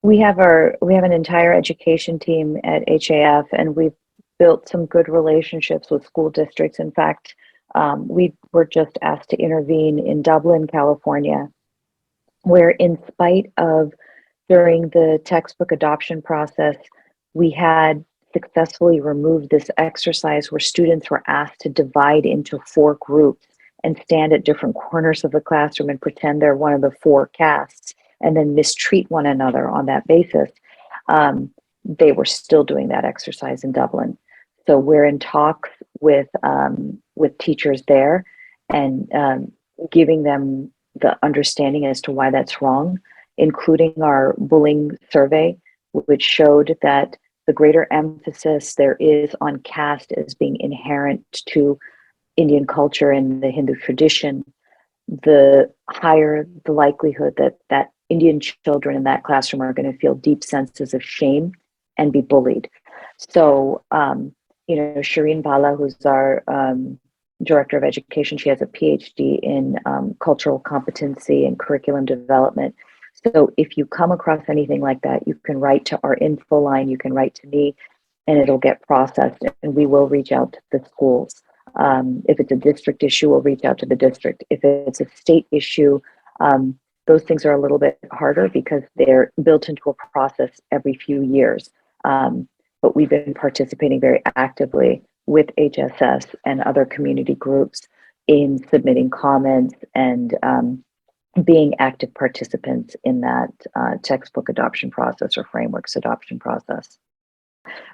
we have an entire education team at HAF, and we've built some good relationships with school districts. In fact, we were just asked to intervene in Dublin, California, where in spite of during the textbook adoption process, we had successfully removed this exercise where students were asked to divide into four groups and stand at different corners of the classroom and pretend they're one of the four castes and then mistreat one another on that basis. They were still doing that exercise in Dublin. So we're in talks with teachers there and giving them the understanding as to why that's wrong, including our bullying survey, which showed that the greater emphasis there is on caste as being inherent to Indian culture and the Hindu tradition, the higher the likelihood that Indian children in that classroom are going to feel deep senses of shame and be bullied. So, Shireen Bala, who's our director of education, she has a PhD in cultural competency and curriculum development. So if you come across anything like that, you can write to our info line, you can write to me, and it'll get processed, and we will reach out to the schools. If it's a district issue, we'll reach out to the district. If it's a state issue, those things are a little bit harder because they're built into a process every few years. But we've been participating very actively with HSS and other community groups in submitting comments and being active participants in that textbook adoption process or frameworks adoption process.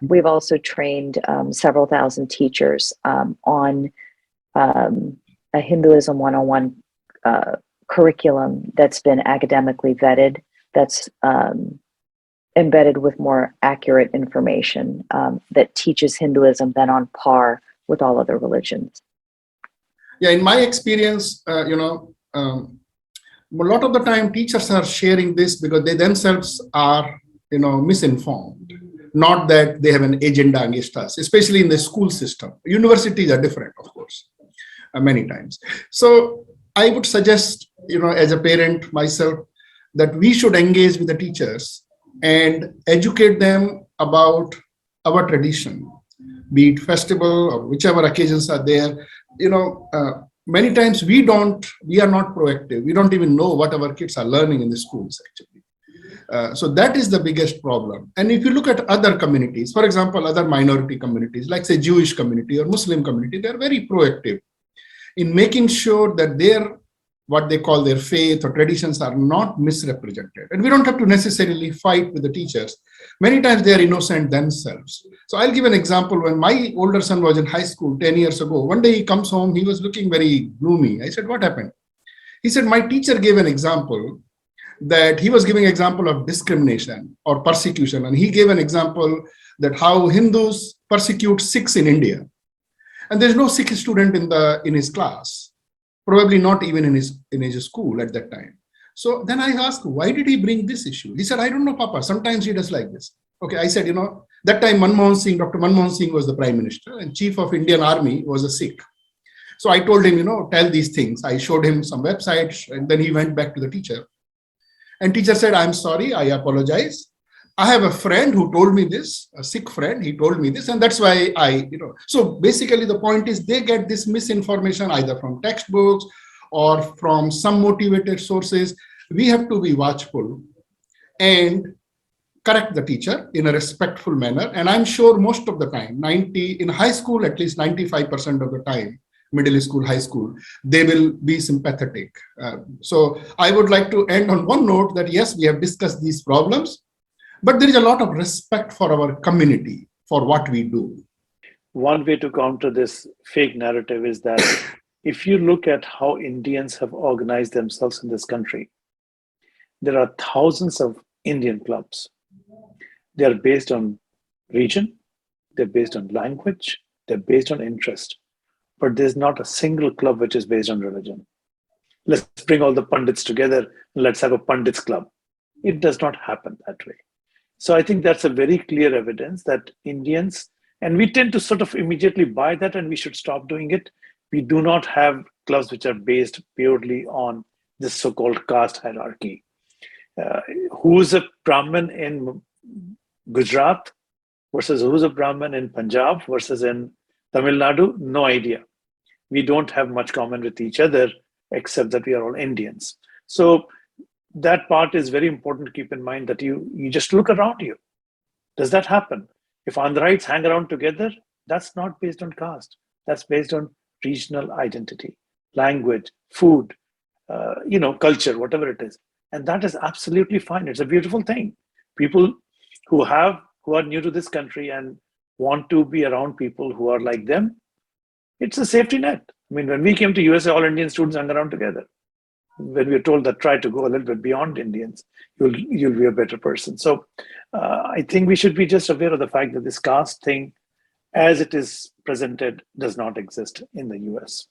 We've also trained several thousand teachers on a Hinduism 101 curriculum that's been academically vetted, that's embedded with more accurate information that teaches Hinduism then on par with all other religions. Yeah, in my experience, a lot of the time teachers are sharing this because they themselves are, misinformed. Not that they have an agenda against us, especially in the school system. Universities are different, of course, many times. So I would suggest, as a parent myself, that we should engage with the teachers and educate them about our tradition, be it festival or whichever occasions are there. Many times we are not proactive. We don't even know what our kids are learning in the schools, actually. So that is the biggest problem. And if you look at other communities, for example, other minority communities, like say Jewish community or Muslim community, they're very proactive in making sure that what they call their faith or traditions are not misrepresented. And we don't have to necessarily fight with the teachers. Many times they are innocent themselves. So I'll give an example. When my older son was in high school 10 years ago, one day he comes home, he was looking very gloomy. I said, what happened? He said, my teacher gave an example that he was giving example of discrimination or persecution. And he gave an example that how Hindus persecute Sikhs in India. And there's no Sikh student in his class. Probably not even in his school at that time. So then I asked, why did he bring this issue? He said, I don't know, Papa. Sometimes he does like this. Okay, I said, that time Dr. Manmohan Singh was the Prime Minister and Chief of Indian Army was a Sikh. So I told him, tell these things. I showed him some websites and then he went back to the teacher. And teacher said, I'm sorry, I apologize. I have a friend who told me this, a Sikh friend, he told me this, and that's why so basically the point is they get this misinformation either from textbooks or from some motivated sources. We have to be watchful and correct the teacher in a respectful manner. And I'm sure most of the time, in high school, at least 95% of the time, middle school, high school, they will be sympathetic. So I would like to end on one note that yes, we have discussed these problems, but there is a lot of respect for our community, for what we do. One way to counter this fake narrative is that if you look at how Indians have organized themselves in this country, there are thousands of Indian clubs. They are based on region, they're based on language, they're based on interest, but there's not a single club which is based on religion. Let's bring all the pundits together and let's have a pundits club. It does not happen that way. So I think that's a very clear evidence that Indians, and we tend to sort of immediately buy that and we should stop doing it. We do not have clubs which are based purely on this so-called caste hierarchy. Who's a Brahmin in Gujarat versus who's a Brahmin in Punjab versus in Tamil Nadu? No idea. We don't have much common with each other, except that we are all Indians. So that part is very important to keep in mind, that you just look around you. Does that happen? If Andhrites hang around together, that's not based on caste. That's based on regional identity, language, food, culture, whatever it is. And that is absolutely fine. It's a beautiful thing. People who are new to this country and want to be around people who are like them, it's a safety net. I mean, when we came to USA, all Indian students hung around together. When we were told that try to go a little bit beyond Indians, you'll be a better person. So I think we should be just aware of the fact that this caste thing, as it is presented, does not exist in the US.